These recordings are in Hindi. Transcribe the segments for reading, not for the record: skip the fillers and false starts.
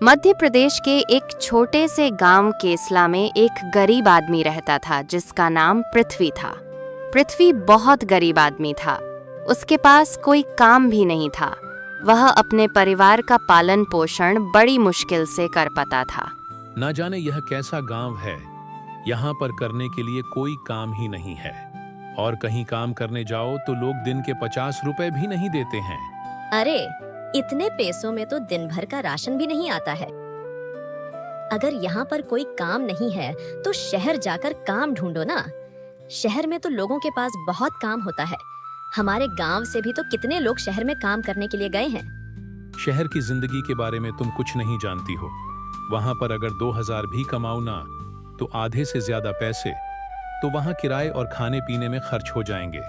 मध्य प्रदेश के एक छोटे से गांव केसला में एक गरीब आदमी रहता था जिसका नाम पृथ्वी था। पृथ्वी बहुत गरीब आदमी था। उसके पास कोई काम भी नहीं था। वह अपने परिवार का पालन पोषण बड़ी मुश्किल से कर पाता था। ना जाने यह कैसा गांव है, यहाँ पर करने के लिए कोई काम ही नहीं है और कहीं काम करने जाओ तो लोग दिन के 50 रुपए भी नहीं देते हैं। अरे, इतने पैसों में तो दिन भर का राशन भी नहीं आता है। अगर यहाँ पर कोई काम नहीं है तो शहर जाकर काम ढूंढो ना। शहर में तो लोगों के पास बहुत काम होता है। हमारे गांव से भी तो कितने लोग शहर में काम करने के लिए गए हैं। शहर की जिंदगी के बारे में तुम कुछ नहीं जानती हो। वहां पर अगर 2000 भी कमाओ ना तो आधे से ज्यादा पैसे तो वहां किराए और खाने पीने में खर्च हो जाएंगे।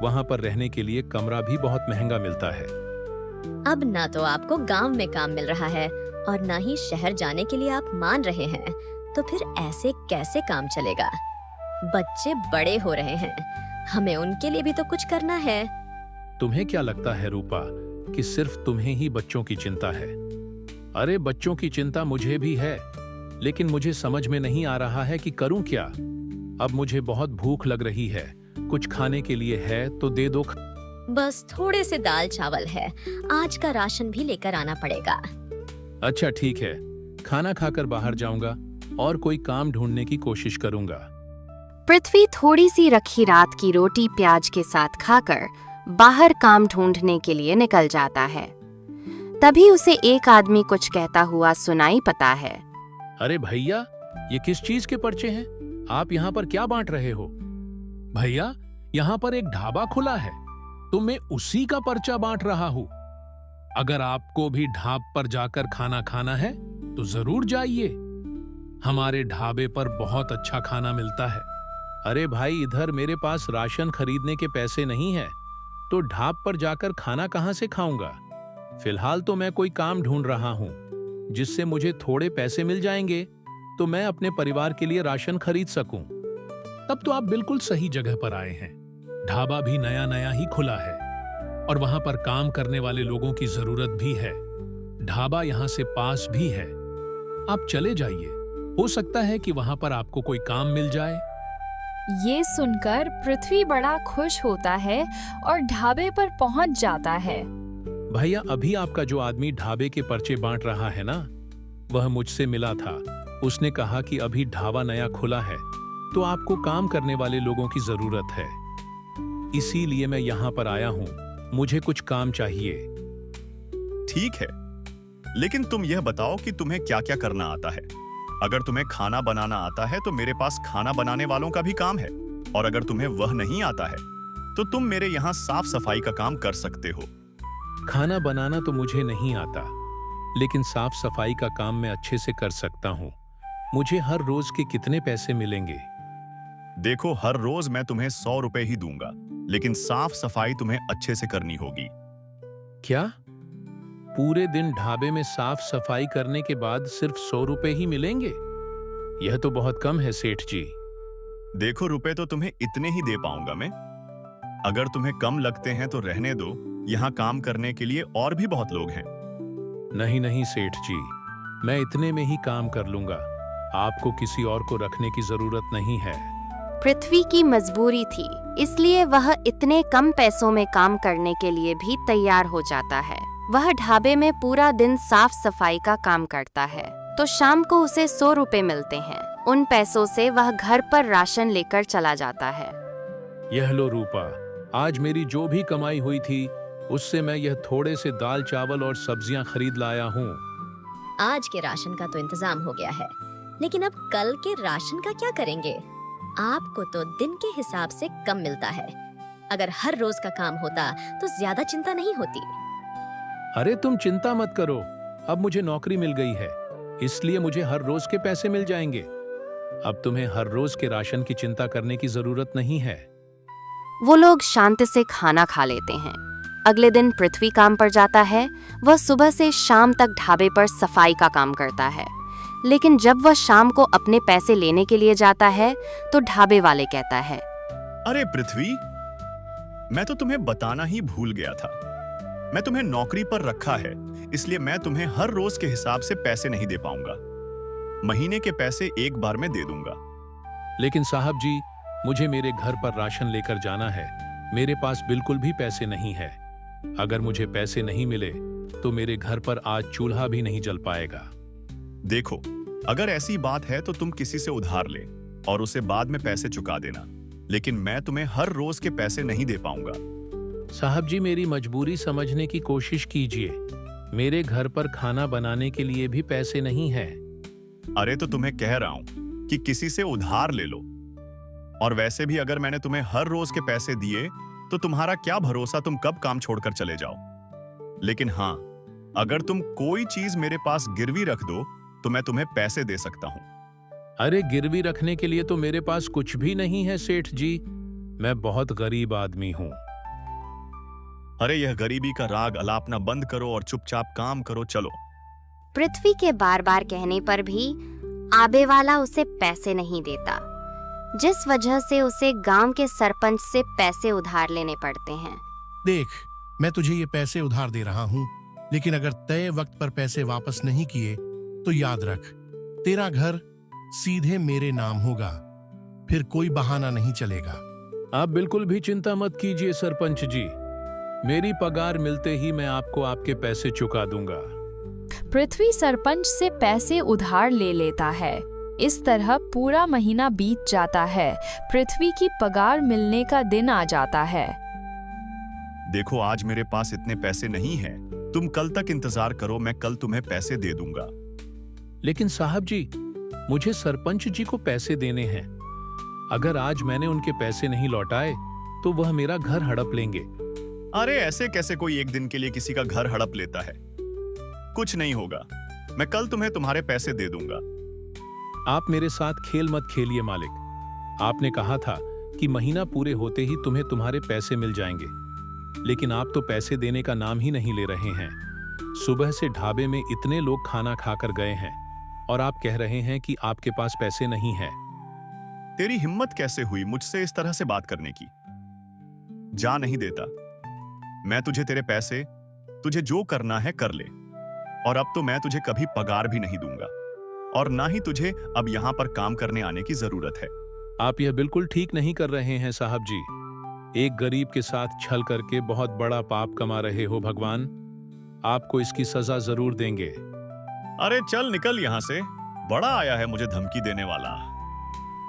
वहां पर रहने के लिए कमरा भी बहुत महंगा मिलता है। अब ना तो आपको गांव में काम मिल रहा है और ना ही शहर जाने के लिए आप मान रहे हैं, तो फिर ऐसे कैसे काम चलेगा। बच्चे बड़े हो रहे हैं, हमें उनके लिए भी तो कुछ करना है। तुम्हें क्या लगता है रूपा कि सिर्फ तुम्हें ही बच्चों की चिंता है? अरे बच्चों की चिंता मुझे भी है, लेकिन मुझे समझ में नहीं आ रहा है कि करूं क्या। अब मुझे बहुत भूख लग रही है, कुछ खाने के लिए है तो दे दो। बस थोड़े से दाल चावल है, आज का राशन भी लेकर आना पड़ेगा। अच्छा ठीक है, खाना खाकर बाहर जाऊंगा और कोई काम ढूंढने की कोशिश करूंगा। पृथ्वी थोड़ी सी रखी रात की रोटी प्याज के साथ खाकर बाहर काम ढूंढने के लिए निकल जाता है। तभी उसे एक आदमी कुछ कहता हुआ सुनाई पता है। अरे भैया, ये किस चीज के पर्चे हैं? आप यहाँ पर क्या बांट रहे हो? भैया, यहाँ पर एक ढाबा खुला है तो मैं उसी का पर्चा बांट रहा हूँ। अगर आपको भी ढाब पर जाकर खाना खाना है तो जरूर जाइए। हमारे ढाबे पर बहुत अच्छा खाना मिलता है। अरे भाई, इधर मेरे पास राशन खरीदने के पैसे नहीं है तो ढाब पर जाकर खाना कहाँ से खाऊंगा। फिलहाल तो मैं कोई काम ढूंढ रहा हूँ जिससे मुझे थोड़े पैसे मिल जाएंगे तो मैं अपने परिवार के लिए राशन खरीद सकूं। तब तो आप बिल्कुल सही जगह पर आए हैं। ढाबा भी नया नया ही खुला है और वहां पर काम करने वाले लोगों की जरूरत भी है। ढाबा यहाँ से पास भी है, आप चले जाइए। हो सकता है कि वहां पर आपको कोई काम मिल जाए। ये सुनकर पृथ्वी बड़ा खुश होता है और ढाबे पर पहुंच जाता है। भैया, अभी आपका जो आदमी ढाबे के पर्चे बांट रहा है ना, वह मुझसे मिला था। उसने कहा कि अभी ढाबा नया खुला है तो आपको काम करने वाले लोगों की जरूरत है, इसीलिए मैं यहाँ पर आया हूँ। मुझे कुछ काम चाहिए। ठीक है, लेकिन तुम यह बताओ कि तुम्हें क्या क्या करना आता है। अगर तुम्हें खाना बनाना आता है तो मेरे पास खाना बनाने वालों का भी काम है, और अगर तुम्हें वह नहीं आता है तो तुम मेरे यहाँ साफ सफाई का काम कर सकते हो। खाना बनाना तो मुझे नहीं आता, लेकिन साफ सफाई का काम मैं अच्छे से कर सकता हूँ। मुझे हर रोज के कितने पैसे मिलेंगे? देखो, हर रोज मैं तुम्हें 100 रुपए ही दूंगा, लेकिन साफ सफाई तुम्हें अच्छे से करनी होगी। क्या? पूरे दिन ढाबे में साफ सफाई करने के बाद सिर्फ 100 रुपए ही मिलेंगे? यह तो बहुत कम है सेठ जी। देखो, रुपए तो तुम्हें इतने ही दे पाऊंगा मैं। अगर तुम्हें कम लगते हैं तो रहने दो, यहाँ काम करने के लिए और भी बहुत लोग हैं। नहीं नहीं सेठ जी, मैं इतने में ही काम कर लूंगा। आपको किसी और को रखने की जरूरत नहीं है। पृथ्वी की मजबूरी थी, इसलिए वह इतने कम पैसों में काम करने के लिए भी तैयार हो जाता है। वह ढाबे में पूरा दिन साफ सफाई का काम करता है तो शाम को उसे 100 रुपए मिलते हैं। उन पैसों से वह घर पर राशन लेकर चला जाता है। यह लो रूपा, आज मेरी जो भी कमाई हुई थी उससे मैं यह थोड़े से दाल चावल और सब्जियां खरीद लाया हूँ। आज के राशन का तो इंतजाम हो गया है, लेकिन अब कल के राशन का क्या करेंगे? आपको तो दिन के हिसाब से कम मिलता है। अगर हर रोज का काम होता तो ज्यादा चिंता नहीं होती। अरे तुम चिंता मत करो, अब मुझे नौकरी मिल गई है, इसलिए मुझे हर रोज के पैसे मिल जाएंगे। अब तुम्हें हर रोज के राशन की चिंता करने की जरूरत नहीं है। वो लोग शांति से खाना खा लेते हैं। अगले दिन पृथ्वी काम पर जाता है। वह सुबह से शाम तक ढाबे पर सफाई का काम करता है, लेकिन जब वह शाम को अपने पैसे लेने के लिए जाता है तो ढाबे वाले कहता है, अरे पृथ्वी, मैं तो तुम्हें बताना ही भूल गया था। मैं तुम्हें नौकरी पर रखा है, इसलिए मैं तुम्हें हर रोज के हिसाब से पैसे नहीं दे पाऊंगा। महीने के पैसे एक बार में दे दूंगा। लेकिन साहब जी, मुझे मेरे घर पर राशन लेकर जाना है। मेरे पास बिल्कुल भी पैसे नहीं है। अगर मुझे पैसे नहीं मिले तो मेरे घर पर आज चूल्हा भी नहीं जल पाएगा। देखो, अगर ऐसी बात है तो तुम किसी से उधार ले और उसे बाद में पैसे चुका देना, लेकिन मैं तुम्हें हर रोज के पैसे नहीं दे पाऊंगा। साहब जी, मेरी मजबूरी समझने की कोशिश कीजिए। मेरे घर पर खाना बनाने के लिए भी पैसे नहीं है। अरे तो तुम्हें कह रहा हूं कि किसी से उधार ले लो। और वैसे भी अगर मैंने तुम्हें हर रोज के पैसे दिए तो तुम्हारा क्या भरोसा तुम कब काम छोड़कर चले जाओ। लेकिन हाँ, अगर तुम कोई चीज मेरे पास गिरवी रख दो तो मैं तुम्हें पैसे दे सकता हूं। अरे गिरवी रखने के लिए तो मेरे पास कुछ भी नहीं है सेठ जी। मैं बहुत गरीब आदमी हूँ। अरे यह गरीबी का राग अलापना बंद करो और चुपचाप काम करो, चलो। पृथ्वी के बार बार कहने पर भी आबे वाला उसे पैसे नहीं देता, जिस वजह से उसे गांव के सरपंच से पैसे उधार लेने पड़ते हैं। देख, मैं तुझे ये पैसे उधार दे रहा हूँ, लेकिन अगर तय वक्त पर पैसे वापस नहीं किए तो याद रख, तेरा घर सीधे मेरे नाम होगा। फिर कोई बहाना नहीं चलेगा। आप बिल्कुल भी चिंता मत कीजिए सरपंच जी। मेरी पगार मिलते ही मैं आपको आपके पैसे चुका दूंगा। पृथ्वी सरपंच से पैसे उधार ले लेता है। इस तरह पूरा महीना बीत जाता है। पृथ्वी की पगार मिलने का दिन आ जाता है। देखो, आज मेरे पास इतने पैसे नहीं हैं। तुम कल तक इंतजार करो, मैं कल तुम्हें पैसे दे दूंगा। लेकिन साहब जी, मुझे सरपंच जी को पैसे देने हैं। अगर आज मैंने उनके पैसे नहीं लौटाए तो वह मेरा घर हड़प लेंगे। अरे ऐसे कैसे कोई एक दिन के लिए किसी का घर हड़प लेता है? कुछ नहीं होगा, मैं कल तुम्हें तुम्हारे पैसे दे दूंगा। आप मेरे साथ खेल मत खेलिए मालिक। आपने कहा था कि महीना पूरे होते ही तुम्हें तुम्हारे पैसे मिल जाएंगे, लेकिन आप तो पैसे देने का नाम ही नहीं ले रहे हैं। सुबह से ढाबे में इतने लोग खाना खाकर गए हैं और आप कह रहे हैं कि आपके पास पैसे नहीं है। तेरी हिम्मत कैसे हुई मुझसे इस तरह से बात करने की? जा नहीं देता मैं तुझे तेरे पैसे। तुझे जो करना है कर ले। और अब तो मैं तुझे कभी पगार भी नहीं दूंगा और ना ही तुझे अब यहां पर काम करने आने की जरूरत है। आप यह बिल्कुल ठीक नहीं कर रहे हैं साहब जी। एक गरीब के साथ छल करके बहुत बड़ा पाप कमा रहे हो भगवान। आपको इसकी सजा जरूर देंगे। अरे चल निकल यहां से, बड़ा आया है मुझे धमकी देने वाला।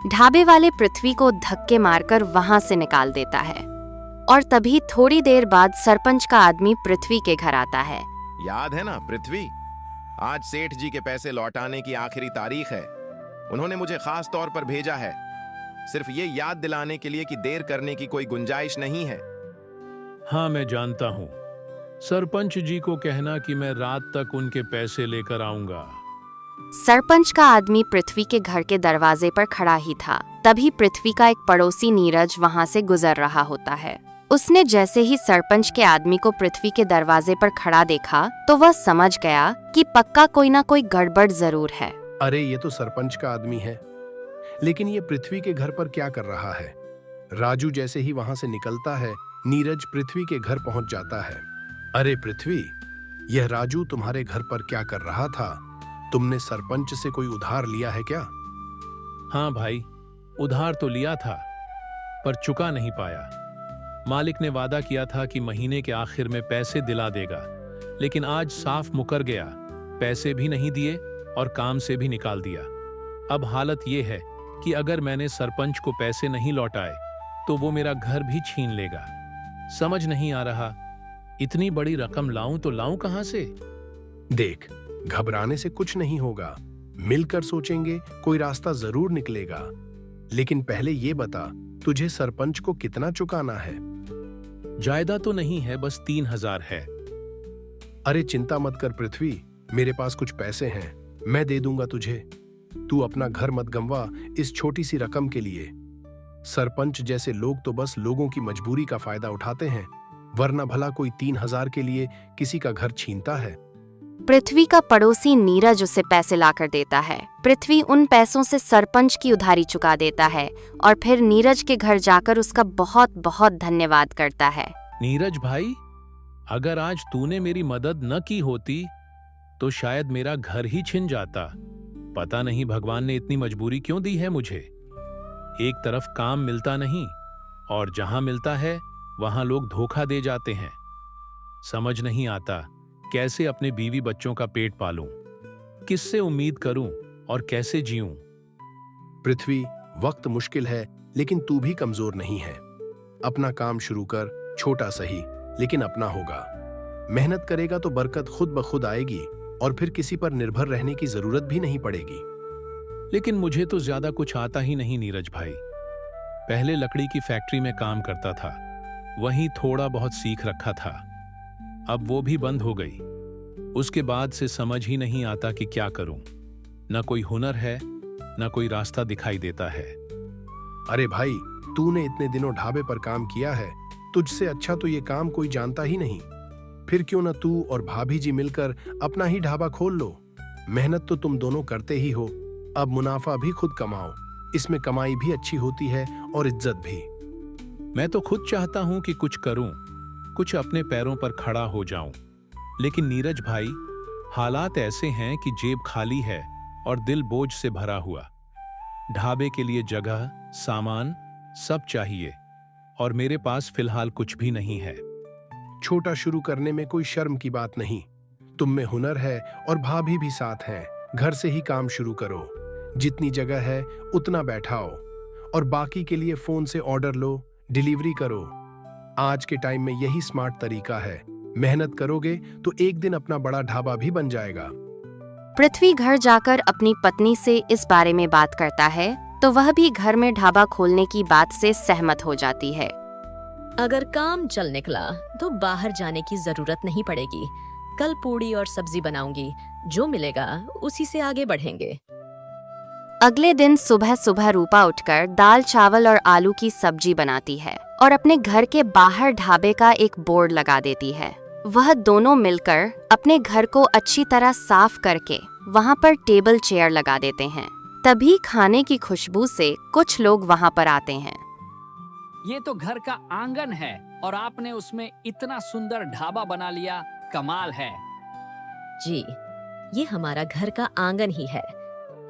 ढाबे वाले पृथ्वी को धक्के मारकर वहां से निकाल देता है और तभी थोड़ी देर बाद सरपंच का आदमी पृथ्वी के घर आता है। याद है ना पृथ्वी, आज सेठ जी के पैसे लौटाने की आखिरी तारीख है। उन्होंने मुझे खास तौर पर भेजा है, सिर्फ ये याद दिलाने के लिए कि देर करने की कोई गुंजाइश नहीं है। हाँ, मैं जानता हूँ। सरपंच जी को कहना कि मैं रात तक उनके पैसे लेकर आऊंगा। सरपंच का आदमी पृथ्वी के घर के दरवाजे पर खड़ा ही था। तभी पृथ्वी का एक पड़ोसी नीरज वहां से गुजर रहा होता है। उसने जैसे ही सरपंच के आदमी को पृथ्वी के दरवाजे पर खड़ा देखा तो वह समझ गया कि पक्का कोई ना कोई गड़बड़ जरूर है। अरे ये तो सरपंच का आदमी है, लेकिन ये पृथ्वी के घर पर क्या कर रहा है? राजू जैसे ही वहां से निकलता है, नीरज पृथ्वी के घर पहुंच जाता है। अरे पृथ्वी, यह राजू तुम्हारे घर पर क्या कर रहा था? तुमने सरपंच से कोई उधार लिया है क्या? हाँ भाई, उधार तो लिया था पर चुका नहीं पाया। मालिक ने वादा किया था कि महीने के आखिर में पैसे दिला देगा, लेकिन आज साफ मुकर गया। पैसे भी नहीं दिए और काम से भी निकाल दिया। अब हालत ये है कि अगर मैंने सरपंच को पैसे नहीं लौटाए तो वो मेरा घर भी छीन लेगा। समझ नहीं आ रहा, इतनी बड़ी रकम लाऊं तो लाऊं कहां से? देख, घबराने से कुछ नहीं होगा। मिलकर सोचेंगे, कोई रास्ता जरूर निकलेगा। लेकिन पहले ये बता, तुझे सरपंच को कितना चुकाना है? ज्यादा तो नहीं है, बस 3000 है। अरे चिंता मत कर पृथ्वी, मेरे पास कुछ पैसे हैं, मैं दे दूंगा तुझे। तू अपना घर मत गंवा इस छोटी सी रकम के लिए। सरपंच जैसे लोग तो बस लोगों की मजबूरी का फायदा उठाते हैं, वरना भला कोई 3000 के लिए किसी का घर छीनता है? पृथ्वी का पड़ोसी नीरज उसे पैसे लाकर देता है। पृथ्वी उन पैसों से सरपंच की उधारी चुका देता है और फिर नीरज के घर जाकर उसका बहुत बहुत धन्यवाद करता है। नीरज भाई, अगर आज तूने मेरी मदद न की होती तो शायद मेरा घर ही छिन जाता। पता नहीं भगवान ने इतनी मजबूरी क्यों दी है मुझे। एक तरफ काम मिलता नहीं और जहां मिलता है वहां लोग धोखा दे जाते हैं। समझ नहीं आता कैसे अपने बीवी बच्चों का पेट पालूं, किससे उम्मीद करूं और कैसे जीऊं। पृथ्वी, वक्त मुश्किल है लेकिन तू भी कमजोर नहीं है। अपना काम शुरू कर, छोटा सही लेकिन अपना होगा। मेहनत करेगा तो बरकत खुद ब खुद आएगी और फिर किसी पर निर्भर रहने की जरूरत भी नहीं पड़ेगी। लेकिन मुझे तो ज्यादा कुछ आता ही नहीं नीरज भाई। पहले लकड़ी की फैक्ट्री में काम करता था, वहीं थोड़ा बहुत सीख रखा था। अब वो भी बंद हो गई। उसके बाद से समझ ही नहीं आता कि क्या करूं। न कोई हुनर है, न कोई रास्ता दिखाई देता है। अरे भाई, तूने इतने दिनों ढाबे पर काम किया है, तुझसे अच्छा तो ये काम कोई जानता ही नहीं। फिर क्यों न तू और भाभी जी मिलकर अपना ही ढाबा खोल लो। मेहनत तो तुम दोनों करते ही हो, अब मुनाफा भी खुद कमाओ। इसमें कमाई भी अच्छी होती है और इज्जत भी। मैं तो खुद चाहता हूं कि कुछ करूं, कुछ अपने पैरों पर खड़ा हो जाऊं। लेकिन नीरज भाई, हालात ऐसे हैं कि जेब खाली है और दिल बोझ से भरा हुआ। ढाबे के लिए जगह, सामान सब चाहिए और मेरे पास फिलहाल कुछ भी नहीं है। छोटा शुरू करने में कोई शर्म की बात नहीं। तुम में हुनर है और भाभी भी साथ हैं। घर से ही काम शुरू करो। जितनी जगह है उतना बैठाओ और बाकी के लिए फोन से ऑर्डर लो, डिलीवरी करो। आज के टाइम में यही स्मार्ट तरीका है। मेहनत करोगे तो एक दिन अपना बड़ा ढाबा भी बन जाएगा। पृथ्वी घर जाकर अपनी पत्नी से इस बारे में बात करता है तो वह भी घर में ढाबा खोलने की बात से सहमत हो जाती है। अगर काम चल निकला तो बाहर जाने की जरूरत नहीं पड़ेगी। कल पूड़ी और सब्जी बनाऊंगी, जो मिलेगा उसी से आगे बढ़ेंगे। अगले दिन सुबह सुबह रूपा उठकर दाल, चावल और आलू की सब्जी बनाती है और अपने घर के बाहर ढाबे का एक बोर्ड लगा देती है। वह दोनों मिलकर अपने घर को अच्छी तरह साफ करके वहां पर टेबल चेयर लगा देते हैं। तभी खाने की खुशबू से कुछ लोग वहां पर आते हैं। ये तो घर का आंगन है और आपने उसमें इतना सुंदर ढाबा बना लिया, कमाल है। जी, ये हमारा घर का आंगन ही है।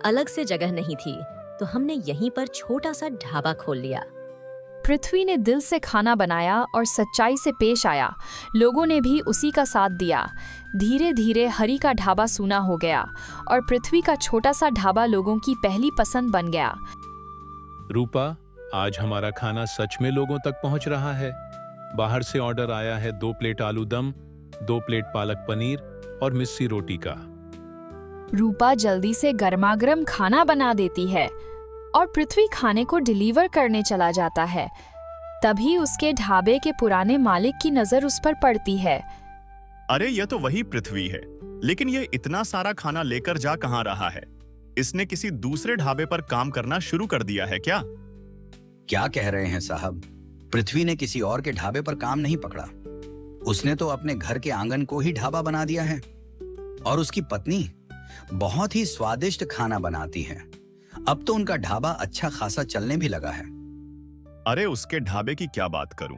अलग से जगह नहीं थी तो हमने यहीं पर छोटा सा ढाबा खोल लिया। पृथ्वी ने दिल से खाना बनाया और सच्चाई से पेश आया। लोगों ने भी उसी का साथ दिया। धीरे धीरे हरी का ढाबा सूना हो गया और पृथ्वी का छोटा सा ढाबा लोगों की पहली पसंद बन गया। रूपा, आज हमारा खाना सच में लोगों तक पहुंच रहा है। बाहर से ऑर्डर आया है 2 प्लेट आलू दम, 2 प्लेट पालक पनीर और मिस्सी रोटी का। रूपा जल्दी से गर्मागर्म खाना बना देती है और पृथ्वी खाने को डिलीवर करने चला जाता है। तभी उसके ढाबे के पुराने मालिक की नजर उस पर पड़ती है। अरे, यह तो वही पृथ्वी है, लेकिन यह इतना सारा खाना लेकर जा कहां रहा है? इसने किसी दूसरे ढाबे पर काम करना शुरू कर दिया है क्या? क्या कह रहे हैं साहब? पृथ्वी ने किसी और के ढाबे पर काम नहीं पकड़ा। उसने तो अपने घर के आंगन को ही ढाबा बना दिया है। और उसकी पत्नी बहुत ही स्वादिष्ट खाना बनाती है। अब तो उनका ढाबा अच्छा खासा चलने भी लगा है। अरे, उसके ढाबे की क्या बात करूं?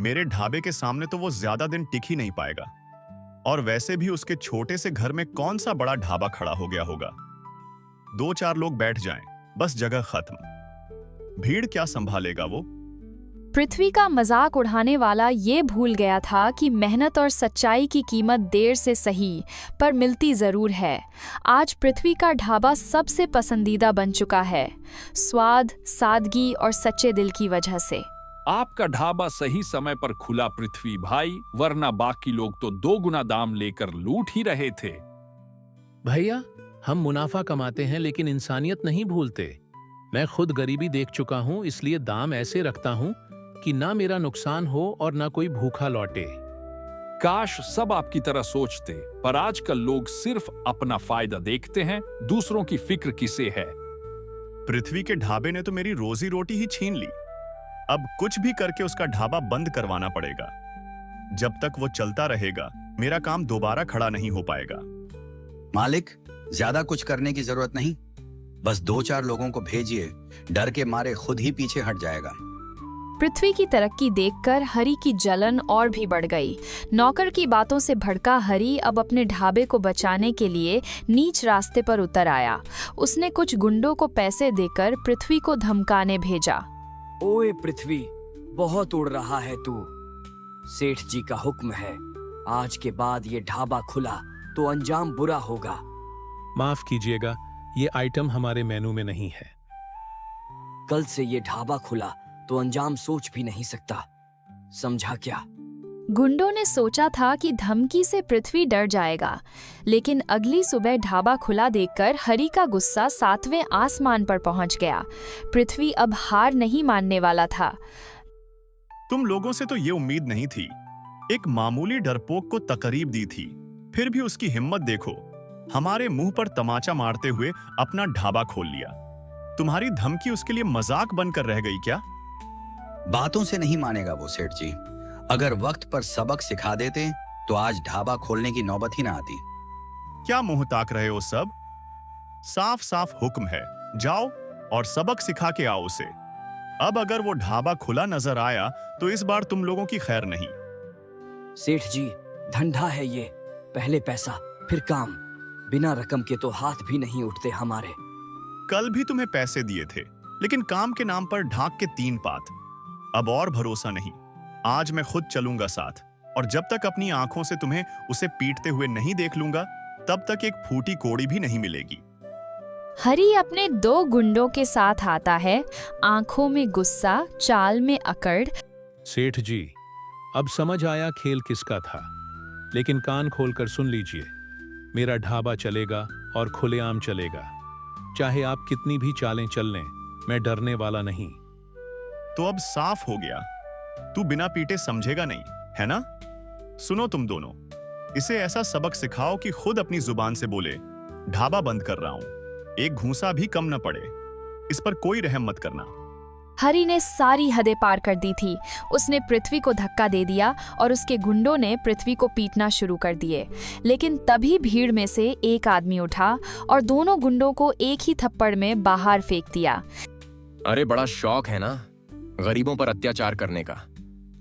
मेरे ढाबे के सामने तो वो ज्यादा दिन टिक ही नहीं पाएगा। और वैसे भी उसके छोटे से घर में कौन सा बड़ा ढाबा खड़ा हो गया होगा? 2-4 लोग बैठ जाएं, बस जगह खत्म। भीड़ क्या संभालेगा वो? पृथ्वी का मजाक उड़ाने वाला ये भूल गया था कि मेहनत और सच्चाई की कीमत देर से सही पर मिलती जरूर है। आज पृथ्वी का ढाबा सबसे पसंदीदा बन चुका है, स्वाद, सादगी और सच्चे दिल की वजह से। आपका ढाबा सही समय पर खुला पृथ्वी भाई, वरना बाकी लोग तो 2 गुना दाम लेकर लूट ही रहे थे। भैया, हम मुनाफा कमाते हैं लेकिन इंसानियत नहीं भूलते। मैं खुद गरीबी देख चुका हूं, इसलिए दाम ऐसे रखता हूं कि ना मेरा नुकसान हो और ना कोई भूखा लौटे। काश सब आपकी तरह सोचते, पर आजकल लोग सिर्फ अपना फायदा देखते हैं, दूसरों की फिक्र किसे है। पृथ्वी के ढाबे ने तो मेरी रोजी रोटी ही छीन ली। अब कुछ भी करके उसका ढाबा बंद करवाना पड़ेगा। जब तक वो चलता रहेगा, मेरा काम दोबारा खड़ा नहीं हो पाएगा। मालिक, ज्यादा कुछ करने की जरूरत नहीं। बस 2-4 लोगों को भेजिए, डर के मारे खुद ही पीछे हट जाएगा। पृथ्वी की तरक्की देखकर हरी की जलन और भी बढ़ गई। नौकर की बातों से भड़का हरी अब अपने ढाबे को बचाने के लिए नीच रास्ते पर उतर आया। उसने कुछ गुंडों को पैसे देकर पृथ्वी को धमकाने भेजा। ओए पृथ्वी, बहुत उड़ रहा है तू। सेठ जी का हुक्म है, आज के बाद ये ढाबा खुला तो अंजाम बुरा होगा। माफ कीजिएगा, ये आइटम हमारे मेनू में नहीं है। कल से ये ढाबा खुला तो अंजाम सोच भी नहीं सकता, समझा क्या? गुंडों ने सोचा था कि धमकी से पृथ्वी डर जाएगा, लेकिन अगली सुबह ढाबा खुला देखकर हरी का गुस्सा 7वें आसमान पर पहुंच गया। पृथ्वी अब हार नहीं मानने वाला था। तुम लोगों से तो ये उम्मीद नहीं थी। एक मामूली डरपोक को तकरीब दी थी, फिर भी उसकी हिम्मत देखो, हमारे मुंह पर तमाचा मारते हुए अपना ढाबा खोल लिया। तुम्हारी धमकी उसके लिए मजाक बनकर रह गई क्या? बातों से नहीं मानेगा वो सेठ जी। अगर वक्त पर सबक सिखा देते तो आज ढाबा खोलने की नौबत ही ना आती। क्या मुंह ताक रहे हो सब? साफ साफ हुक्म है, जाओ और सबक सिखा के आओ उसे। अब अगर वो ढाबा खुला नजर आया तो इस बार तुम लोगों की खैर नहीं। सेठ जी, धंधा है ये, पहले पैसा फिर काम। बिना रकम के तो हाथ भी नहीं उठते हमारे। कल भी तुम्हें पैसे दिए थे, लेकिन काम के नाम पर ढाक के 3 पात। अब और भरोसा नहीं। आज मैं खुद चलूंगा साथ, और जब तक अपनी आंखों से तुम्हें उसे पीटते हुए नहीं देख लूंगा, तब तक एक फूटी कोड़ी भी नहीं मिलेगी। हरी अपने 2 गुंडों के साथ आता है, आंखों में गुस्सा, चाल में अकड़। सेठ जी, अब समझ आया खेल किसका था, लेकिन कान खोलकर सुन लीजिए, मेरा ढाबा चलेगा और खुलेआम चलेगा। चाहे आप कितनी भी चालें चल लें, मैं डरने वाला नहीं। तो अब साफ हो गया, तू बिना पीटे समझेगा नहीं, है ना? सुनो तुम दोनों, इसे ऐसा सबक सिखाओ कि खुद अपनी जुबान से बोले, ढाबा बंद कर रहा हूं, एक घूंसा भी कम न पड़े। इस पर कोई रहम मत करना। हरी ने सारी हदें पार कर दी थी। उसने पृथ्वी को धक्का दे दिया और उसके गुंडों ने पृथ्वी को पीटना शुरू कर दिए। लेकिन तभी भीड़ में से एक आदमी उठा और दोनों गुंडों को एक ही थप्पड़ में बाहर फेंक दिया। अरे बड़ा शौक है ना गरीबों पर अत्याचार करने का,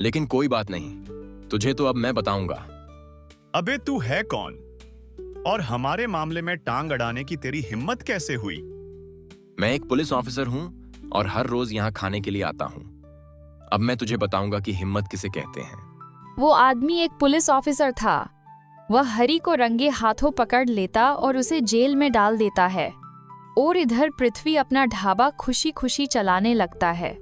लेकिन कोई बात नहीं, तुझे तो अब मैं बताऊंगा। अबे तू है कौन? और हमारे मामले में टांग अड़ाने की तेरी हिम्मत कैसे हुई? मैं एक पुलिस ऑफिसर हूं और हर रोज यहाँ खाने के लिए आता हूं। अब मैं तुझे बताऊंगा कि हिम्मत किसे कहते हैं। वो आदमी एक पुलिस ऑफिसर था। वह हरी को रंगे हाथों पकड़ लेता और उसे जेल में डाल देता है, और इधर पृथ्वी अपना ढाबा खुशी खुशी चलाने लगता है।